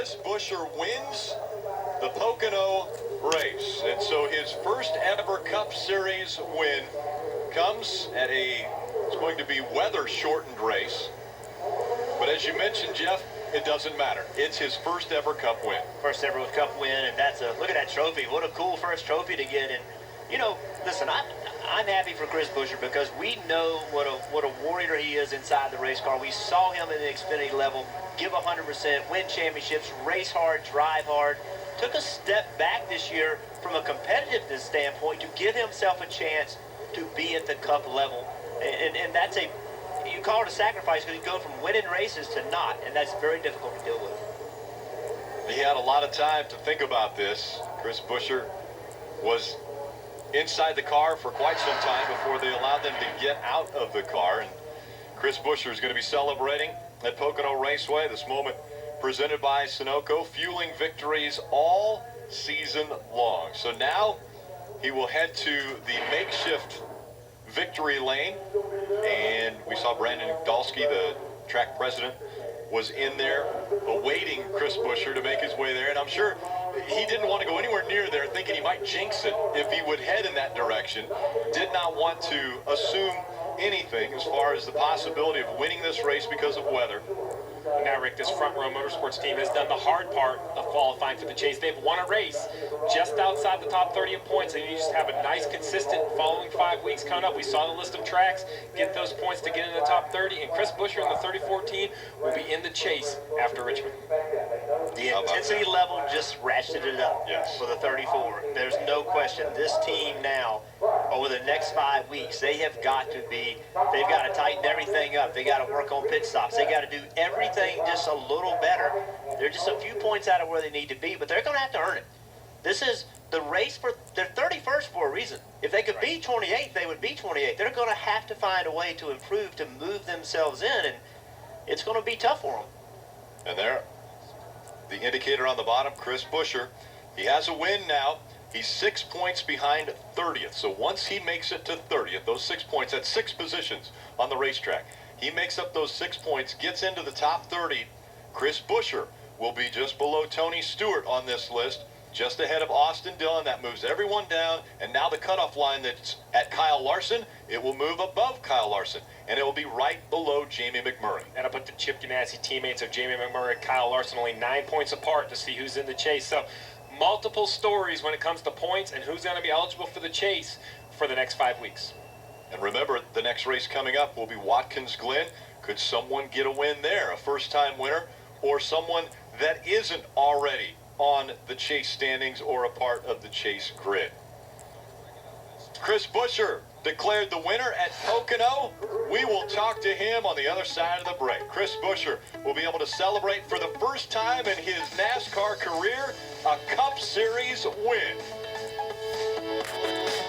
Chris Buscher wins the Pocono race. And so his first ever Cup Series win comes at it's going to be weather-shortened race. But as you mentioned, Jeff, it doesn't matter. It's his first ever Cup win. First ever Cup win, and look at that trophy. What a cool first trophy to get. And, you know, listen, I'm happy for Chris Buscher because we know what a warrior he is inside the race car. We saw him at the Xfinity level give 100%, win championships, race hard, drive hard. Took a step back this year from a competitiveness standpoint to give himself a chance to be at the Cup level. And that's you call it a sacrifice because you go from winning races to not, and that's very difficult to deal with. He had a lot of time to think about this. Chris Buscher was inside the car for quite some time before they allowed them to get out of the car. And Chris Buscher is going to be celebrating at Pocono Raceway. This moment presented by Sunoco, fueling victories all season long. So now he will head to the makeshift victory lane. And we saw Brandon Dalsky, the track president, was in there awaiting Chris Buscher to make his way there. And I'm sure he didn't want to go anywhere near there, thinking he might jinx it if he would head in that direction. Did not want to assume anything as far as the possibility of winning this race because of weather. Now, Rick, this Front Row Motorsports team has done the hard part of qualifying for the chase. They've won a race just outside the top 30 in points, and you just have a nice, consistent following 5 weeks coming up. We saw the list of tracks, get those points to get in the top 30, and Chris Buscher in the 3014 will be in the chase after Richmond. The intensity level just ratcheted it up for the 34. There's no question. This team now, over the next 5 weeks, they've got to tighten everything up. They got to work on pit stops. They got to do everything just a little better. They're just a few points out of where they need to be, but they're going to have to earn it. This is the race they're 31st for a reason. If they could be 28th, they would be 28th. They're going to have to find a way to improve, to move themselves in, and it's going to be tough for them. And there, the indicator on the bottom, Chris Buscher, he has a win now. He's 6 points behind 30th. So once he makes it to 30th, those 6 points, that's 6 positions on the racetrack. He makes up those 6 points, gets into the top 30. Chris Buscher will be just below Tony Stewart on this list, just ahead of Austin Dillon. That moves everyone down. And now the cutoff line that's at Kyle Larson, it will move above Kyle Larson. And it will be right below Jamie McMurray. That'll put the Chip Ganassi teammates of Jamie McMurray and Kyle Larson only 9 points apart to see who's in the chase. So multiple stories when it comes to points and who's going to be eligible for the chase for the next 5 weeks. And remember, the next race coming up will be Watkins Glen. Could someone get a win there, a first-time winner, or someone that isn't already on the chase standings or a part of the chase grid? Chris Buscher declared the winner at Pocono. We will talk to him on the other side of the break. Chris Buscher will be able to celebrate for the first time in his NASCAR career a Cup Series win.